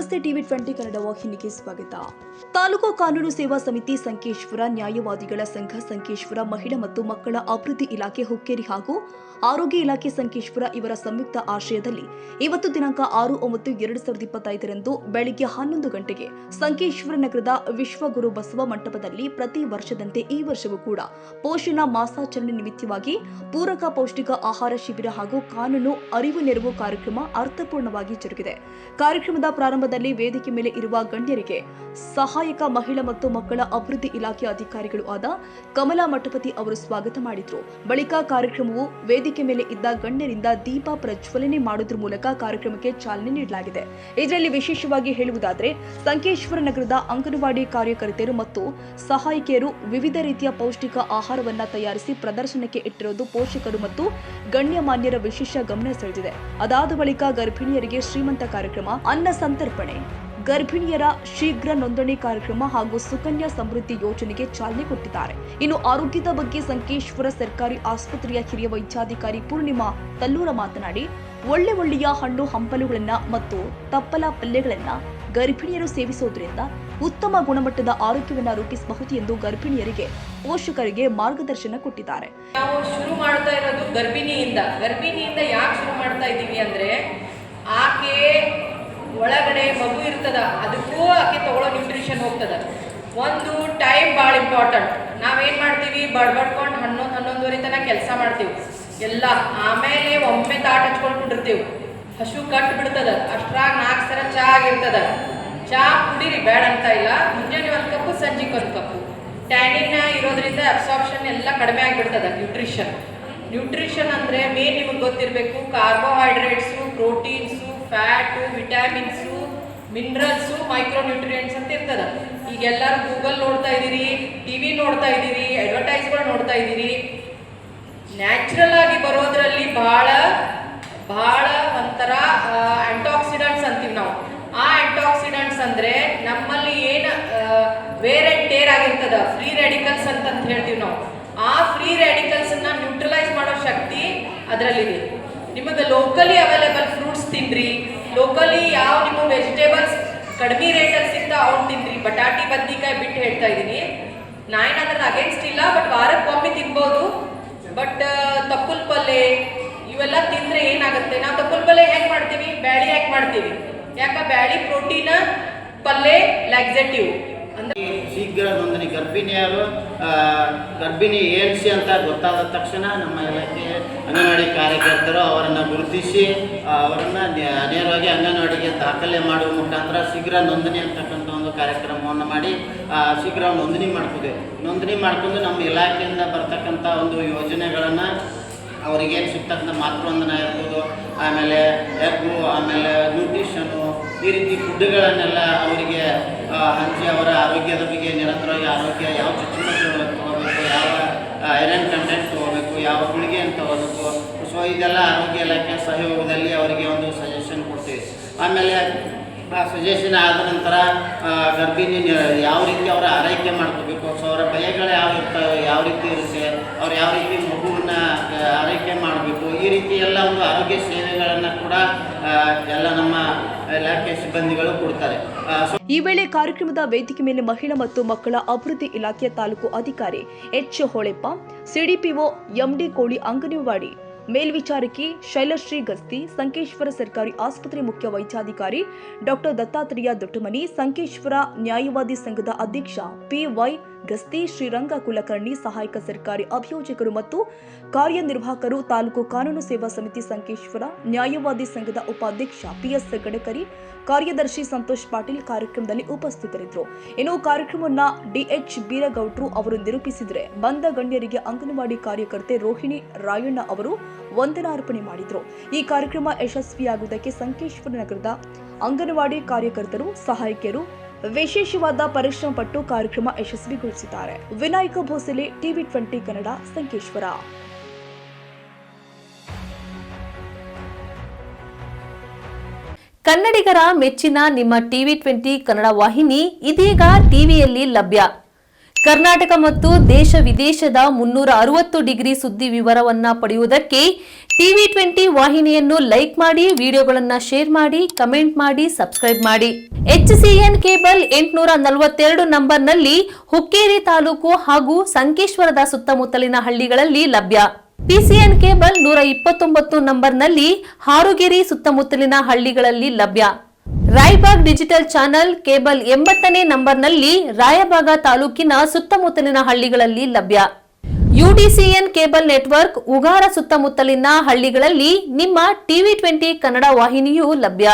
ನಮಸ್ತೆ ಟಿವಿ 20 ಕನ್ನಡ ವಾಹಿನಿಗೆ ಸ್ವಾಗತ. ತಾಲೂಕು ಕಾನೂನು ಸೇವಾ ಸಮಿತಿ ಸಂಕೇಶ್ವರ, ನ್ಯಾಯವಾದಿಗಳ ಸಂಘ ಸಂಕೇಶ್ವರ, ಮಹಿಳಾ ಮತ್ತು ಮಕ್ಕಳ ಅಭಿವೃದ್ಧಿ ಇಲಾಖೆ ಹುಕ್ಕೇರಿ ಹಾಗೂ ಆರೋಗ್ಯ ಇಲಾಖೆ ಸಂಕೇಶ್ವರ ಇವರ ಸಂಯುಕ್ತ ಆಶ್ರಯದಲ್ಲಿ ಇವತ್ತು ದಿನಾಂಕ 6/9/2025 ಬೆಳಿಗ್ಗೆ 11 ಗಂಟೆಗೆ ಸಂಕೇಶ್ವರ ನಗರದ ವಿಶ್ವಗುರು ಬಸವ ಮಂಟಪದಲ್ಲಿ ಪ್ರತಿ ವರ್ಷದಂತೆ ಈ ವರ್ಷವೂ ಕೂಡ ಪೋಷಣ ಮಾಸಾಚರಣೆ ನಿಮಿತ್ತವಾಗಿ ಪೂರಕ ಪೌಷ್ಟಿಕ ಆಹಾರ ಶಿಬಿರ ಹಾಗೂ ಕಾನೂನು ಅರಿವು ನೆರವು ಕಾರ್ಯಕ್ರಮ ಅರ್ಥಪೂರ್ಣವಾಗಿ ಜರುಗಿದೆ. ಕಾರ್ಯಕ್ರಮದ ಪ್ರಾರಂಭದಲ್ಲಿ ವೇದಿಕೆ ಮೇಲೆ ಇರುವ ಗಣ್ಯರಿಗೆ ಸಹಾಯಕ ಮಹಿಳಾ ಮತ್ತು ಮಕ್ಕಳ ಅಭಿವೃದ್ಧಿ ಇಲಾಖೆ ಅಧಿಕಾರಿಗಳು ಆದ ಕಮಲಾ ಮಠಪತಿ ಅವರು ಸ್ವಾಗತ ಮಾಡಿದ್ರು. ಬಳಿಕ ಕಾರ್ಯಕ್ರಮವು ವೇದಿಕೆ ಮೇಲೆ ಇದ್ದ ಗಣ್ಯರಿಂದ ದೀಪ ಪ್ರಜ್ವಲನೆ ಮಾಡುವುದರ ಮೂಲಕ ಕಾರ್ಯಕ್ರಮಕ್ಕೆ ಚಾಲನೆ ನೀಡಲಾಗಿದೆ. ಇದರಲ್ಲಿ ವಿಶೇಷವಾಗಿ ಹೇಳುವುದಾದರೆ ಸಂಕೇಶ್ವರ ನಗರದ ಅಂಗನವಾಡಿ ಕಾರ್ಯಕರ್ತೆಯರು ಮತ್ತು ಸಹಾಯಕಿಯರು ವಿವಿಧ ರೀತಿಯ ಪೌಷ್ಟಿಕ ಆಹಾರವನ್ನ ತಯಾರಿಸಿ ಪ್ರದರ್ಶನಕ್ಕೆ ಇಟ್ಟಿರುವುದು ಪೋಷಕರು ಮತ್ತು ಗಣ್ಯಮಾನ್ಯರ ವಿಶೇಷ ಗಮನ ಸೆಳೆದಿದೆ. ಅದಾದ ಬಳಿಕ ಗರ್ಭಿಣಿಯರಿಗೆ ಶ್ರೀಮಂತ ಕಾರ್ಯಕ್ರಮ, ಅನ್ನ ಸಂತರ್ಪಣೆ, ಗರ್ಭಿಣಿಯರ ಶೀಘ್ರ ನೋಂದಣಿ ಕಾರ್ಯಕ್ರಮ ಹಾಗೂ ಸುಕನ್ಯಾ ಸಮೃದ್ಧಿ ಯೋಜನೆಗೆ ಚಾಲನೆ ಕೊಟ್ಟಿದ್ದಾರೆ. ಇನ್ನು ಆರೋಗ್ಯದ ಬಗ್ಗೆ ಸಂಕೇಶ್ವರ ಸರ್ಕಾರಿ ಆಸ್ಪತ್ರೆಯ ಹಿರಿಯ ವೈದ್ಯಾಧಿಕಾರಿ ಪೂರ್ಣಿಮಾ ತಲ್ಲೂರ ಮಾತನಾಡಿ, ಒಳ್ಳೆಯ ಹಣ್ಣು ಹಂಪಲುಗಳನ್ನ ಮತ್ತು ತಪ್ಪಲ ಪಲ್ಯಗಳನ್ನ ಗರ್ಭಿಣಿಯರು ಸೇವಿಸುವುದರಿಂದ ಉತ್ತಮ ಗುಣಮಟ್ಟದ ಆರೋಗ್ಯವನ್ನ ರೂಪಿಸಬಹುದು ಎಂದು ಗರ್ಭಿಣಿಯರಿಗೆ ಪೋಷಕರಿಗೆ ಮಾರ್ಗದರ್ಶನ ಕೊಟ್ಟಿದ್ದಾರೆ. ನಾವು ಶುರು ಮಾಡ್ತಾ ಇರೋದು ಗರ್ಭಿಣಿಯಿಂದ ಯಾಕೆ ಶುರು ಮಾಡ್ತಾ ಇದ್ದೀವಿ ಅಂದ್ರೆ, ಆಕೆ ಒಳಗಡೆ ಮಗು ಇರ್ತದ, ಅದಕ್ಕೂ ಆಕೆ ತಗೊಳ್ಳೋ ನ್ಯೂಟ್ರಿಷನ್ ಹೋಗ್ತದ. ಒಂದು ಟೈಮ್ ಭಾಳ ಇಂಪಾರ್ಟೆಂಟ್. ನಾವೇನು ಮಾಡ್ತೀವಿ, ಬಡ್ಬಡ್ಕೊಂಡು 11-11:30 ತನಕ ಕೆಲಸ ಮಾಡ್ತೀವಿ ಎಲ್ಲ. ಆಮೇಲೆ ಒಮ್ಮೆ ತಾಟ ಹಚ್ಕೊಂಡ್ಬಿಟ್ಟಿರ್ತೀವಿ, ಹಸು ಕಟ್ಟು ಬಿಡ್ತದ. ಅಷ್ಟ್ರಾಗ 4 ಸರ ಚಹಾ ಆಗಿರ್ತದ. ಚಹಾ ಕುಡೀರಿ, ಬೇಡ ಅಂತ ಇಲ್ಲ. ಮುಂಜಾನೆ 1 ಕಪ್ಪು, ಸಂಜೆಗೆ 1 ಕಪ್ಪು. ಟ್ಯಾನಿನ್ ಇರೋದ್ರಿಂದ ಅಬ್ಸಾರ್ಪ್ಷನ್ ಎಲ್ಲ ಕಡಿಮೆ ಆಗಿಬಿಡ್ತದ. ನ್ಯೂಟ್ರಿಷನ್ ಅಂದರೆ ಮೇನ್ ನಿಮಗೆ ಗೊತ್ತಿರಬೇಕು, carbohydrates, proteins, fat, vitamins, minerals, micronutrients ಅಂತ ಇರ್ತದ. ಈಗೆಲ್ಲರೂ ಗೂಗಲ್ ನೋಡ್ತಾ ಇದ್ದೀರಿ, ಟಿವಿ ನೋಡ್ತಾ ಇದ್ದೀರಿ, ಅಡ್ವರ್ಟೈಸ್ಗಳು ನೋಡ್ತಾ ಇದ್ದೀರಿ. ನ್ಯಾಚುರಲ್ ಆಗಿ ಬರೋದ್ರಲ್ಲಿ ಭಾಳ ಒಂಥರ ಆಂಟಾಕ್ಸಿಡೆಂಟ್ಸ್ ಅಂತೀವಿ ನಾವು. ಆ ಆಂಟಾಕ್ಸಿಡೆಂಟ್ಸ್ ಅಂದರೆ ನಮ್ಮಲ್ಲಿ ಏನು ವೇರ್ ಆ್ಯಂಡ್ ಟೇರ್ ಆಗಿರ್ತದ, ಫ್ರೀ ರ್ಯಾಡಿಕಲ್ಸ್ ಅಂತ ಹೇಳ್ತೀವಿ ನಾವು. ಆ ಫ್ರೀ ರ್ಯಾಡಿಕಲ್ಸನ್ನು ನ್ಯೂಟ್ರಲೈಸ್ ಮಾಡೋ ಶಕ್ತಿ ಅದರಲ್ಲಿದೆ. ನಿಮಗೆ ಲೋಕಲಿ ಅವೈಲೇಬಲ್ ಫ್ರೂಟ್ಸ್ ತಿನ್ನಿರಿ, ಲೋಕಲಿ ಯಾವ ನಿಮ್ಮ ವೆಜಿಟೇಬಲ್ಸ್ ಕಡಿಮೆ ರೇಟಲ್ಲಿ ಸಿಗ್ತಾ ಅವ್ನು ತಿನ್ನಿರಿ. ಬಟಾಟಿ, ಬದ್ನಿಕಾಯಿ ಬಿಟ್ಟು ಹೇಳ್ತಾ ಇದ್ದೀನಿ. ನಾನು ಅದ್ರ ಅಗೇನ್ಸ್ಟ್ ಇಲ್ಲ, ಬಟ್ ವಾರಕ್ಕೊಮ್ಮೆ ತಿನ್ಬೋದು. ಬಟ್ ತಪ್ಪಲ್ ಪಲ್ಯ ಇವೆಲ್ಲ ತಿಂದರೆ ಏನಾಗುತ್ತೆ, ನಾವು ತಪ್ಪಲ್ ಪಲ್ಯ ಹೆಂಗೆ ಮಾಡ್ತೀವಿ, ಬ್ಯಾಳಿ ಹಾಕಿ ಮಾಡ್ತೀವಿ. ಯಾಕೆ, ಬ್ಯಾಳಿ ಪ್ರೋಟೀನ್, ಪಲ್ಯ ಲ್ಯಾಕ್ಸೇಟಿವ್. ಅಂದ್ರೆ ಶೀಘ್ರ ನೋಂದಣಿ ಗರ್ಭಿಣಿ ಏನ್ಸಿ ಅಂತ ಗೊತ್ತಾದ ತಕ್ಷಣ ನಮ್ಮ ಇಲಾಖೆ ಅಂಗನವಾಡಿ ಕಾರ್ಯಕರ್ತರು ಅವರನ್ನು ಗುರುತಿಸಿ ಅವರನ್ನು ನೇರವಾಗಿ ಅಂಗನವಾಡಿಗೆ ದಾಖಲೆ ಮಾಡುವ ಮುಖಾಂತರ ಶೀಘ್ರ ನೋಂದಣಿ ಅಂತಕ್ಕಂಥ ಒಂದು ಕಾರ್ಯಕ್ರಮವನ್ನು ಮಾಡಿ ಶೀಘ್ರ ನೋಂದಣಿ ಮಾಡ್ಕೊಂಡು ನಮ್ಮ ಇಲಾಖೆಯಿಂದ ಬರ್ತಕ್ಕಂಥ ಒಂದು ಯೋಜನೆಗಳನ್ನು ಅವರಿಗೇನು ಸಿಗ್ತಕ್ಕಂಥ ಮಾತೃವಂದನ ಇರ್ಬೋದು, ಆಮೇಲೆ ಎಗ್ಗು, ಆಮೇಲೆ ನ್ಯೂಟ್ರಿಷನು, ಈ ರೀತಿ ಫುಡ್ಡುಗಳನ್ನೆಲ್ಲ ಅವರಿಗೆ ಹಂಚಿ ಅವರ ಆರೋಗ್ಯದ ಬಗ್ಗೆ ನಿರಂತರವಾಗಿ ಆರೋಗ್ಯ ಯಾವ ಚುಚ್ಚುಮದ್ದು ತೊಗೋಬೇಕು, ಯಾವ ಐರನ್ ಕಂಟೆಂಟ್ ತೊಗೋಬೇಕು, ಯಾವ ಗುಳಿಗೆಯನ್ನು ತೊಗೋಬೇಕು, ಸೊ ಇದೆಲ್ಲ ಆರೋಗ್ಯ ಇಲಾಖೆ ಸಹಯೋಗದಲ್ಲಿ ಅವರಿಗೆ ಒಂದು ಸಜೆಷನ್ ಕೊಡ್ತೀವಿ. ಆಮೇಲೆ ಆ ಸಜೆಷನ್ ಆದ ನಂತರ ಗರ್ಭಿಣಿ ಯಾವ ರೀತಿ ಅವರ ಆರೈಕೆ ಮಾಡ್ಕೋಬೇಕು, ಸೊ ಅವರ ಭಯಗಳು ಯಾವ ರೀತಿ ಇರುತ್ತೆ, ಅವ್ರು ಯಾವ ರೀತಿ ಮಗುವನ್ನು ಆರೈಕೆ ಮಾಡಬೇಕು, ಈ ರೀತಿ ಎಲ್ಲ ಒಂದು ಆರೋಗ್ಯ ಸೇವೆಗಳನ್ನು ಕೂಡ ಎಲ್ಲ ನಮ್ಮ ಇಲಾಖೆ ಸಿಬ್ಬಂದಿಗಳು ಕೊಡ್ತಾರೆ. ಈ ವೇಳೆ ಕಾರ್ಯಕ್ರಮದ ವೇದಿಕೆ ಮೇಲೆ ಮಹಿಳಾ ಮತ್ತು ಮಕ್ಕಳ ಅಭಿವೃದ್ಧಿ ಇಲಾಖೆಯ ತಾಲೂಕು ಅಧಿಕಾರಿ ಎಚ್ ಹೊಳೆಪ್ಪ, ಸಿಡಿಪಿಒ ಎಂಡಿ ಕೋಳಿ, ಅಂಗನವಾಡಿ ಮೇಲ್ವಿಚಾರಕಿ ಶೈಲಶ್ರೀ ಗಸ್ತಿ, ಸಂಕೇಶ್ವರ ಸರ್ಕಾರಿ ಆಸ್ಪತ್ರೆ ಮುಖ್ಯ ವೈದ್ಯಾಧಿಕಾರಿ ಡಾಕ್ಟರ್ ದತ್ತಾತ್ರೇಯ ದೊಡ್ಡಮನಿ, ಸಂಕೇಶ್ವರ ನ್ಯಾಯವಾದಿ ಸಂಘದ ಅಧ್ಯಕ್ಷ PY ಗಸ್ತಿ, ಶ್ರೀರಂಗ ಕುಲಕರ್ಣಿ, ಸಹಾಯಕ ಸರ್ಕಾರಿ ಅಭಿಯೋಜಕರು ಮತ್ತು ಕಾರ್ಯನಿರ್ವಾಹಕರು, ತಾಲೂಕು ಕಾನೂನು ಸೇವಾ ಸಮಿತಿ ಸಂಕೇಶ್ವರ ನ್ಯಾಯವಾದಿ ಸಂಘದ ಉಪಾಧ್ಯಕ್ಷ PS ಗಡಕರಿ, ಕಾರ್ಯದರ್ಶಿ ಸಂತೋಷ್ ಪಾಟೀಲ್ ಕಾರ್ಯಕ್ರಮದಲ್ಲಿ ಉಪಸ್ಥಿತರಿದ್ದರು. ಇನ್ನು ಕಾರ್ಯಕ್ರಮವನ್ನು DH ಬೀರಗೌಡ್ರು ಅವರು ನಿರೂಪಿಸಿದರೆ ಬಂದ ಗಣ್ಯರಿಗೆ ಅಂಗನವಾಡಿ ಕಾರ್ಯಕರ್ತೆ ರೋಹಿಣಿ ರಾಯಣ್ಣ ಅವರು ವಂದನಾರ್ಪಣೆ ಮಾಡಿದರು. ಈ ಕಾರ್ಯಕ್ರಮ ಯಶಸ್ವಿಯಾಗುವುದಕ್ಕೆ ಸಂಕೇಶ್ವರ ನಗರದ ಅಂಗನವಾಡಿ ಕಾರ್ಯಕರ್ತರು, ಸಹಾಯಕಿಯರು ವಿಶೇಷವಾದ ಪರಿಶ್ರಮ ಪಟ್ಟು ಕಾರ್ಯಕ್ರಮ ಯಶಸ್ವಿಗೊಳಿಸಿದ್ದಾರೆ. ವಿನಾಯಕ ಭೋಸಲೆ, ಟಿವಿ 20 ಕನ್ನಡ, ಸಂಕೇಶ್ವರ. ಕನ್ನಡಿಗರ ಮೆಚ್ಚಿನ ನಿಮ್ಮ ಟಿವಿ 20 ಕನ್ನಡ ವಾಹಿನಿ ಇದೀಗ ಟಿವಿಯಲ್ಲಿ ಲಭ್ಯ. ಕರ್ನಾಟಕ ಮತ್ತು ದೇಶ ವಿದೇಶದ 360 ಡಿಗ್ರಿ ಸುದ್ದಿ ವಿವರವನ್ನ ಪಡೆಯುವುದಕ್ಕೆ TV20 ವಾಹಿನಿಯನ್ನು ಲೈಕ್ ಮಾಡಿ, ವಿಡಿಯೋಗಳನ್ನು ಶೇರ್ ಮಾಡಿ, ಕಮೆಂಟ್ ಮಾಡಿ, ಸಬ್ಸ್ಕ್ರೈಬ್ ಮಾಡಿ. HCN ಕೇಬಲ್ 842 ನಂಬರ್ನಲ್ಲಿ ಹುಕ್ಕೇರಿ ತಾಲೂಕು ಹಾಗೂ ಸಂಕೇಶ್ವರದ ಸುತ್ತಮುತ್ತಲಿನ ಹಳ್ಳಿಗಳಲ್ಲಿ ಲಭ್ಯ. PCN ಕೇಬಲ್ 129 ನಂಬರ್ನಲ್ಲಿ ಹಾರುಗೆರೆ ಸುತ್ತಮುತ್ತಲಿನ ಹಳ್ಳಿಗಳಲ್ಲಿ ಲಭ್ಯ. ರಾಯಬಾಗ್ ಡಿಜಿಟಲ್ ಚಾನೆಲ್ ಕೇಬಲ್ 80ನೇ ನಂಬರ್ನಲ್ಲಿ ರಾಯಬಾಗ ತಾಲೂಕಿನ ಸುತ್ತಮುತ್ತಲಿನ ಹಳ್ಳಿಗಳಲ್ಲಿ ಲಭ್ಯ. UDCN ಕೇಬಲ್ ನೆಟ್ವರ್ಕ್ ಉಗಾರ ಸುತ್ತಮುತ್ತಲಿನ ಹಳ್ಳಿಗಳಲ್ಲಿ ನಿಮ್ಮ TV20 ಕನ್ನಡ ವಾಹಿನಿಯೂ ಲಭ್ಯ.